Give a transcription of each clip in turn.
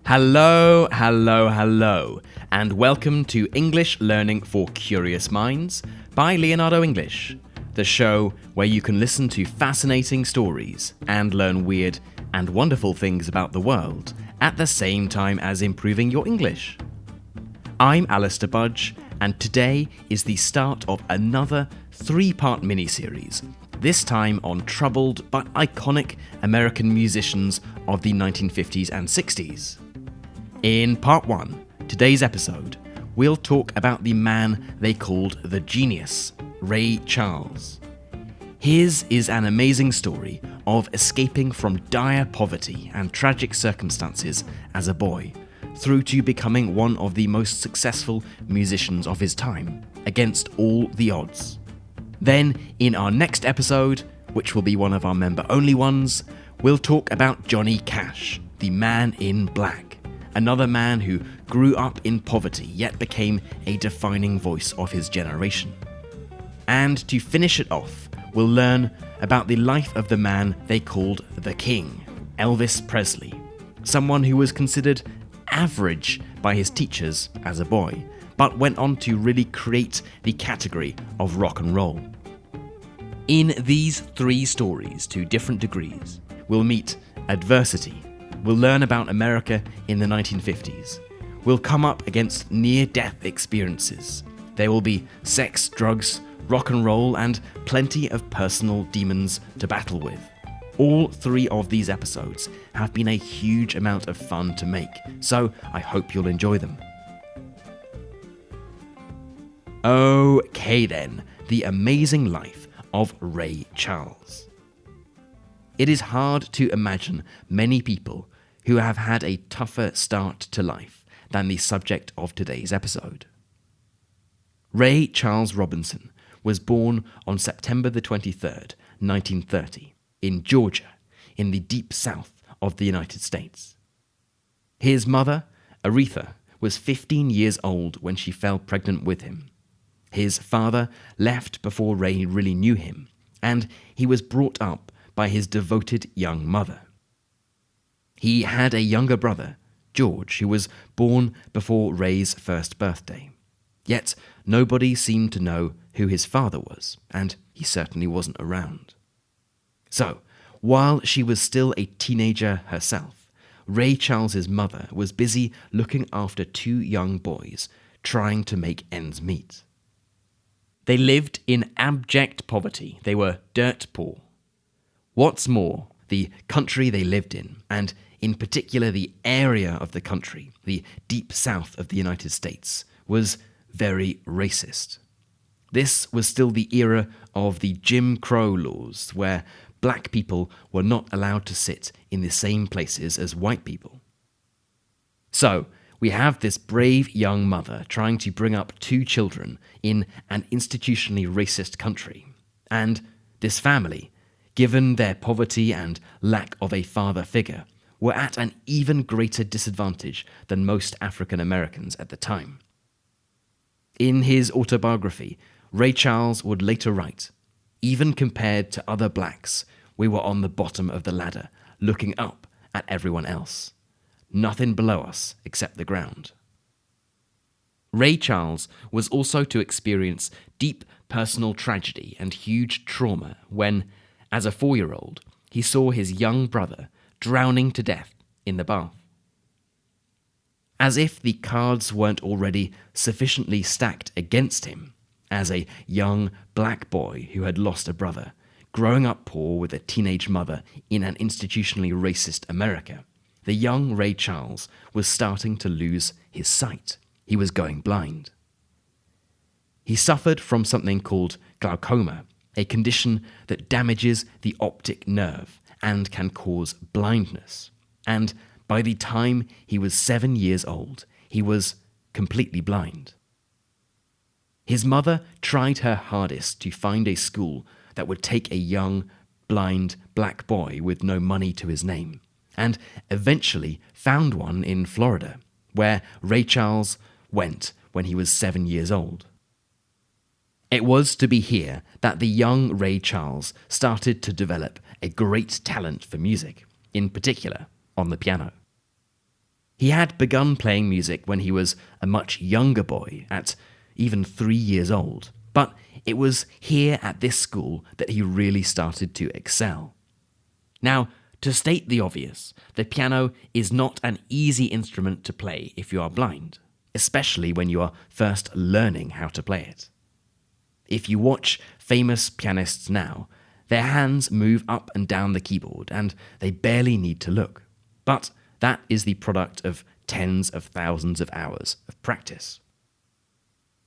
Hello, hello, hello, and welcome to English Learning for Curious Minds by Leonardo English, the show where you can listen to fascinating stories and learn weird and wonderful things about the world at the same time as improving your English. I'm Alistair Budge, and today is the start of another 3-part mini-series, this time on troubled but iconic American musicians of the 1950s and 60s. In part 1, today's episode, we'll talk about the man they called the genius, Ray Chales. His is an amazing story of escaping from dire poverty and tragic circumstances as a boy, through to becoming one of the most successful musicians of his time, against all the odds. Then, in our next episode, which will be one of our member-only ones, we'll talk about Johnny Cash, the man in black. Another man who grew up in poverty yet became a defining voice of his generation. And to finish it off, we'll learn about the life of the man they called the King, Elvis Presley, someone who was considered average by his teachers as a boy, but went on to really create the category of rock and roll. In these 3 stories, to different degrees, we'll meet adversity. We'll learn about America in the 1950s. We'll come up against near-death experiences. There will be sex, drugs, rock and roll, and plenty of personal demons to battle with. All 3 of these episodes have been a huge amount of fun to make, so I hope you'll enjoy them. Okay then, the amazing life of Ray Chales. It is hard to imagine many people who have had a tougher start to life than the subject of today's episode. Ray Charles Robinson was born on September the 23rd, 1930, in Georgia, in the deep south of the United States. His mother, Aretha, was 15 years old when she fell pregnant with him. His father left before Ray really knew him, and he was brought up by his devoted young mother. He had a younger brother, George, who was born before Ray's first birthday. Yet nobody seemed to know who his father was, and he certainly wasn't around. So, while she was still a teenager herself, Ray Charles's mother was busy looking after 2 young boys, trying to make ends meet. They lived in abject poverty. They were dirt poor. What's more, the country they lived in, and in particular the area of the country, the deep south of the United States, was very racist. This was still the era of the Jim Crow laws, where black people were not allowed to sit in the same places as white people. So, we have this brave young mother trying to bring up 2 children in an institutionally racist country, and this family, given their poverty and lack of a father figure, were at an even greater disadvantage than most African Americans at the time. In his autobiography, Ray Charles would later write, "Even compared to other blacks, we were on the bottom of the ladder, looking up at everyone else. Nothing below us except the ground." Ray Charles was also to experience deep personal tragedy and huge trauma when, as a 4-year-old, he saw his young brother drowning to death in the bath. As if the cards weren't already sufficiently stacked against him, as a young black boy who had lost a brother, growing up poor with a teenage mother in an institutionally racist America, the young Ray Charles was starting to lose his sight. He was going blind. He suffered from something called glaucoma, a condition that damages the optic nerve and can cause blindness. And by the time he was 7 years old, he was completely blind. His mother tried her hardest to find a school that would take a young, blind black boy with no money to his name, and eventually found one in Florida, where Ray Charles went when he was 7 years old. It was to be here that the young Ray Charles started to develop a great talent for music, in particular on the piano. He had begun playing music when he was a much younger boy, at even 3 years old, but it was here at this school that he really started to excel. Now, to state the obvious, the piano is not an easy instrument to play if you are blind, especially when you are first learning how to play it. If you watch famous pianists now, their hands move up and down the keyboard and they barely need to look. But that is the product of tens of thousands of hours of practice.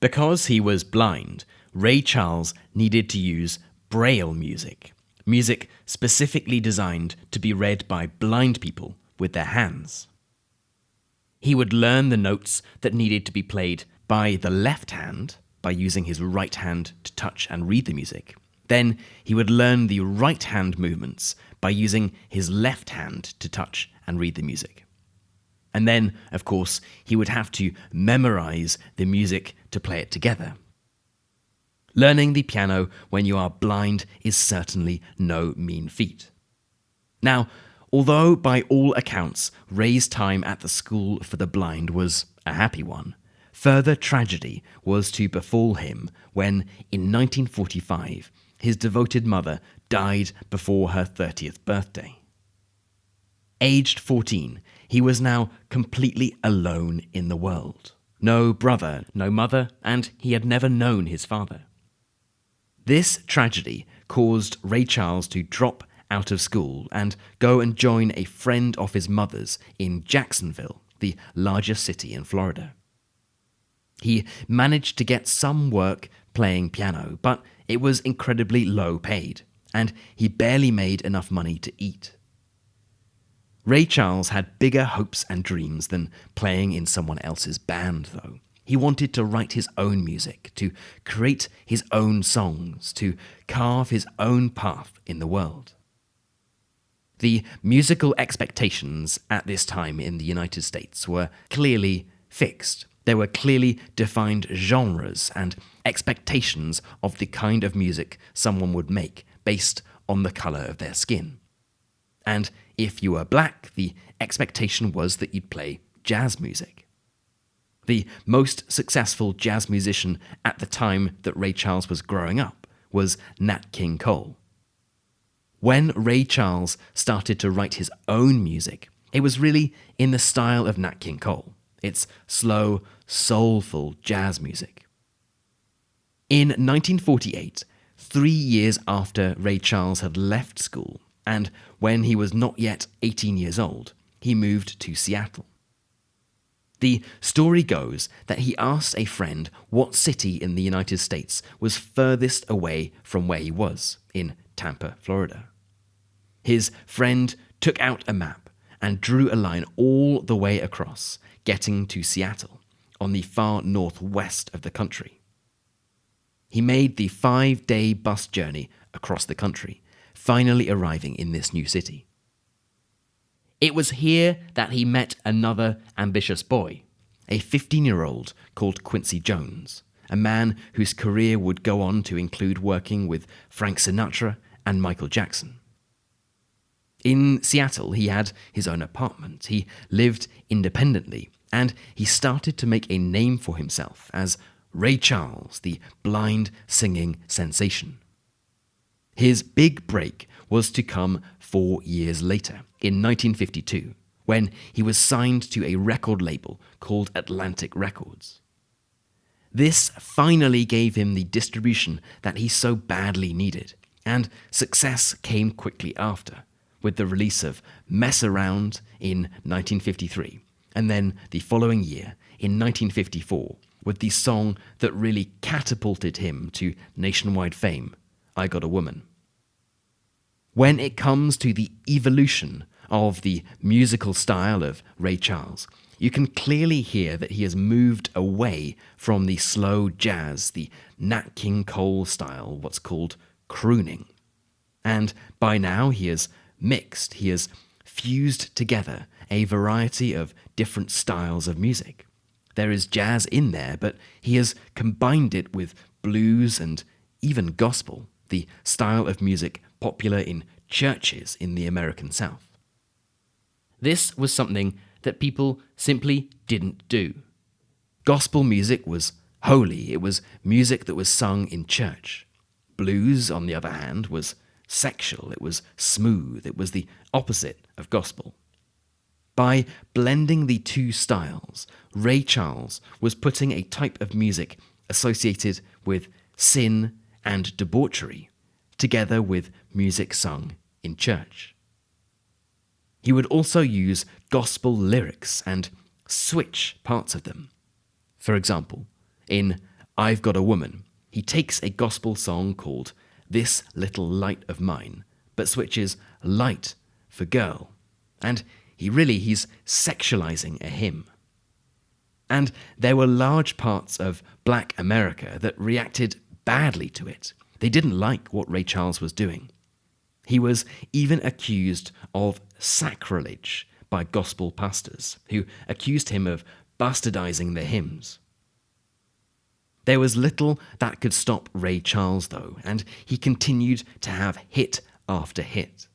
Because he was blind, Ray Chales needed to use Braille music, music specifically designed to be read by blind people with their hands. He would learn the notes that needed to be played by the left hand by using his right hand to touch and read the music. Then he would learn the right hand movements by using his left hand to touch and read the music. And then, of course, he would have to memorize the music to play it together. Learning the piano when you are blind is certainly no mean feat. Now, although by all accounts Ray's time at the school for the blind was a happy one, further tragedy was to befall him when, in 1945, his devoted mother died before her 30th birthday. Aged 14, he was now completely alone in the world. No brother, no mother, and he had never known his father. This tragedy caused Ray Chales to drop out of school and go and join a friend of his mother's in Jacksonville, the largest city in Florida. He managed to get some work playing piano, but it was incredibly low paid, and he barely made enough money to eat. Ray Chales had bigger hopes and dreams than playing in someone else's band, though. He wanted to write his own music, to create his own songs, to carve his own path in the world. The musical expectations at this time in the United States were clearly fixed. There were clearly defined genres and expectations of the kind of music someone would make based on the colour of their skin. And if you were black, the expectation was that you'd play jazz music. The most successful jazz musician at the time that Ray Chales was growing up was Nat King Cole. When Ray Chales started to write his own music, it was really in the style of Nat King Cole. It's slow, soulful jazz music. In 1948, 3 years after Ray Chales had left school, and when he was not yet 18 years old, he moved to Seattle. The story goes that he asked a friend what city in the United States was furthest away from where he was, in Tampa, Florida. His friend took out a map and drew a line all the way across, getting to Seattle, on the far northwest of the country. He made the 5-day bus journey across the country, finally arriving in this new city. It was here that he met another ambitious boy, a 15-year-old called Quincy Jones, a man whose career would go on to include working with Frank Sinatra and Michael Jackson. In Seattle, he had his own apartment, he lived independently, and he started to make a name for himself as Ray Chales, the blind singing sensation. His big break was to come 4 years later, in 1952, when he was signed to a record label called Atlantic Records. This finally gave him the distribution that he so badly needed, and success came quickly after, with the release of Mess Around in 1953, and then the following year, in 1954, with the song that really catapulted him to nationwide fame, I Got a Woman. When it comes to the evolution of the musical style of Ray Chales, you can clearly hear that he has moved away from the slow jazz, the Nat King Cole style, what's called crooning. And by now he has mixed, he has fused together a variety of different styles of music. There is jazz in there, but he has combined it with blues and even gospel, the style of music popular in churches in the American South. This was something that people simply didn't do. Gospel music was holy. It was music that was sung in church. Blues, on the other hand, was sexual. It was smooth. It was the opposite of gospel. By blending the two styles, Ray Charles was putting a type of music associated with sin and debauchery together with music sung in church. He would also use gospel lyrics and switch parts of them. For example, in I've Got a Woman, he takes a gospel song called This Little Light of Mine, but switches light for girl, and he's sexualizing a hymn. And there were large parts of Black America that reacted badly to it. They didn't like what Ray Charles was doing. He was even accused of sacrilege by gospel pastors, who accused him of bastardizing their hymns. There was little that could stop Ray Charles, though, and he continued to have hit after hit.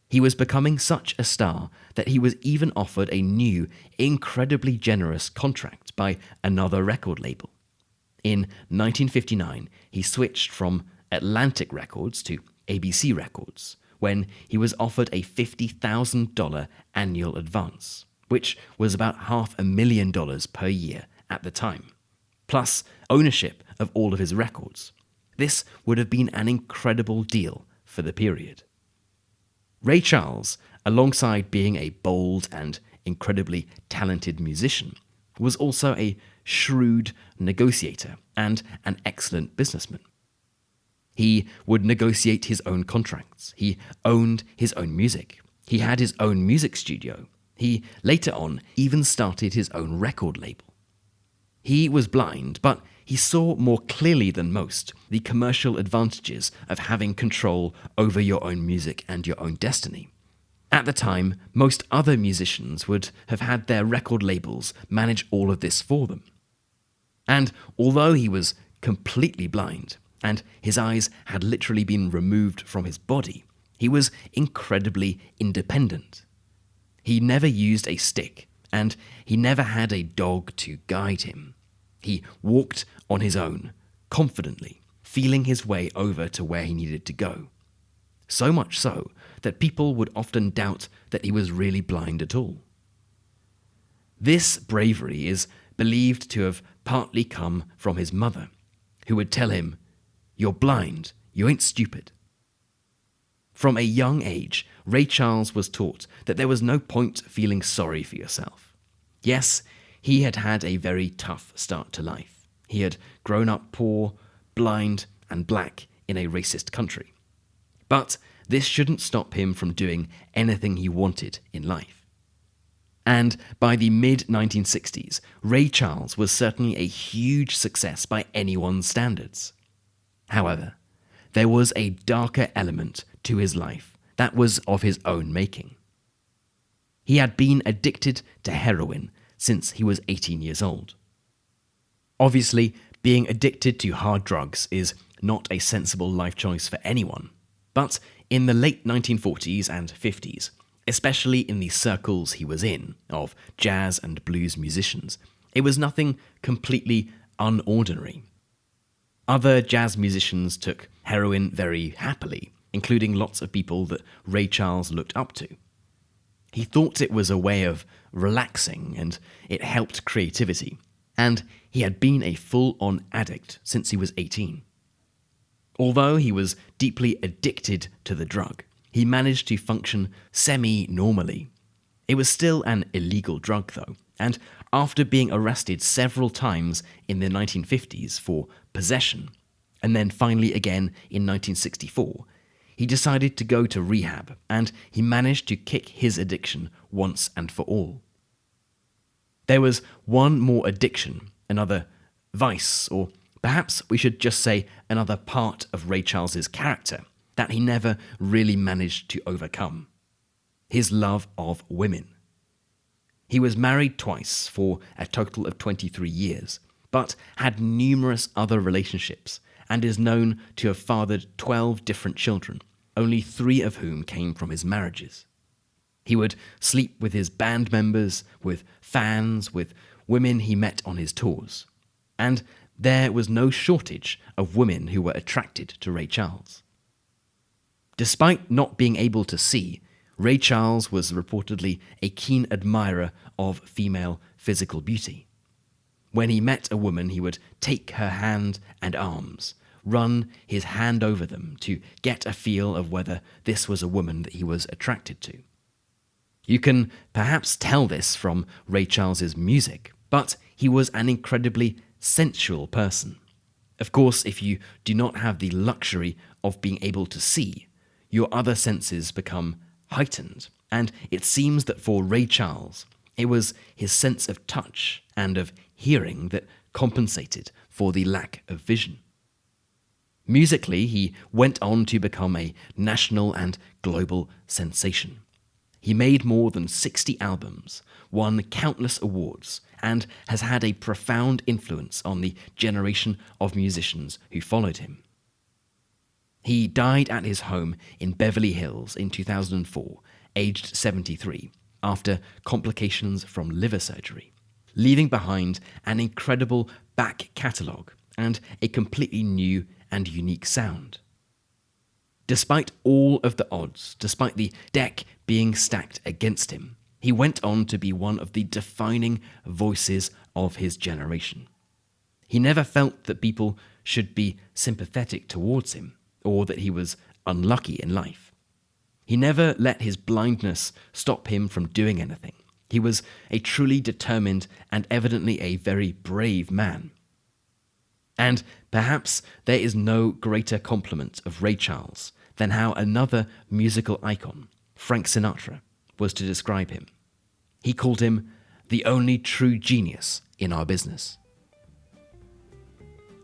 He was becoming such a star that he was even offered a new, incredibly generous contract by another record label. In 1959, he switched from Atlantic Records to ABC Records, when he was offered a $50,000 annual advance, which was about $500,000 per year at the time, plus ownership of all of his records. This would have been an incredible deal for the period. Ray Charles, alongside being a bold and incredibly talented musician, was also a shrewd negotiator and an excellent businessman. He would negotiate his own contracts. He owned his own music. He had his own music studio. He, later on, even started his own record label. He was blind, but he saw more clearly than most the commercial advantages of having control over your own music and your own destiny. At the time, most other musicians would have had their record labels manage all of this for them. And although he was completely blind, and his eyes had literally been removed from his body, he was incredibly independent. He never used a stick, and he never had a dog to guide him. He walked on his own, confidently, feeling his way over to where he needed to go. So much so that people would often doubt that he was really blind at all. This bravery is believed to have partly come from his mother, who would tell him, "You're blind, you ain't stupid." From a young age, Ray Charles was taught that there was no point feeling sorry for yourself. Yes, he had had a very tough start to life. He had grown up poor, blind, and black in a racist country. But this shouldn't stop him from doing anything he wanted in life. And by the mid-1960s, Ray Charles was certainly a huge success by anyone's standards. However, there was a darker element to his life that was of his own making. He had been addicted to heroin since he was 18 years old. Obviously, being addicted to hard drugs is not a sensible life choice for anyone, but in the late 1940s and 50s, especially in the circles he was in, of jazz and blues musicians, it was nothing completely unordinary. Other jazz musicians took heroin very happily, including lots of people that Ray Charles looked up to. He thought it was a way of relaxing and it helped creativity, and he had been a full-on addict since he was 18. Although he was deeply addicted to the drug, he managed to function semi-normally. It was still an illegal drug, though, and after being arrested several times in the 1950s for possession, and then finally again in 1964, he decided to go to rehab, and he managed to kick his addiction once and for all. There was one more addiction, another vice, or perhaps we should just say another part of Ray Charles's character that he never really managed to overcome: his love of women. He was married twice for a total of 23 years, but had numerous other relationships and is known to have fathered 12 different children, only 3 of whom came from his marriages. He would sleep with his band members, with fans, with women he met on his tours. And there was no shortage of women who were attracted to Ray Chales. Despite not being able to see, Ray Chales was reportedly a keen admirer of female physical beauty. When he met a woman, he would take her hand and arms, run his hand over them to get a feel of whether this was a woman that he was attracted to. You can perhaps tell this from Ray Charles's music, but he was an incredibly sensual person. Of course, if you do not have the luxury of being able to see, your other senses become heightened, and it seems that for Ray Chales, it was his sense of touch and of hearing that compensated for the lack of vision. Musically, he went on to become a national and global sensation. He made more than 60 albums, won countless awards, and has had a profound influence on the generation of musicians who followed him. He died at his home in Beverly Hills in 2004, aged 73, after complications from liver surgery, leaving behind an incredible back catalogue and a completely new and unique sound. Despite all of the odds, despite the deck being stacked against him, he went on to be one of the defining voices of his generation. He never felt that people should be sympathetic towards him, or that he was unlucky in life. He never let his blindness stop him from doing anything. He was a truly determined and evidently a very brave man. And perhaps there is no greater compliment of Ray Chales than how another musical icon, Frank Sinatra, was to describe him. He called him the only true genius in our business.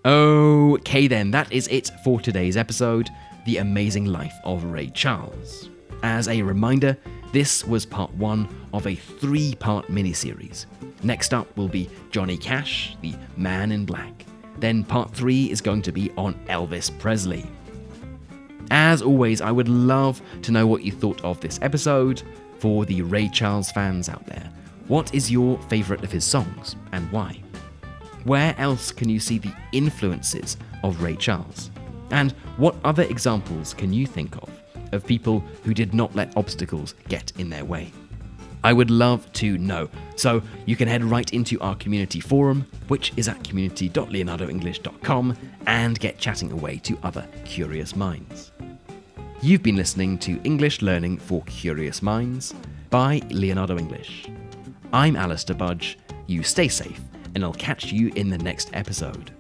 Okay then, that is it for today's episode, The Amazing Life of Ray Chales. As a reminder, this was part 1 of a 3-part miniseries. Next up will be Johnny Cash, the Man in Black. Then part 3 is going to be on Elvis Presley. As always, I would love to know what you thought of this episode. For the Ray Chales fans out there, what is your favourite of his songs and why? Where else can you see the influences of Ray Chales? And what other examples can you think of people who did not let obstacles get in their way? I would love to know. So you can head right into our community forum, which is at community.leonardoenglish.com, and get chatting away to other curious minds. You've been listening to English Learning for Curious Minds by Leonardo English. I'm Alistair Budge. You stay safe, and I'll catch you in the next episode.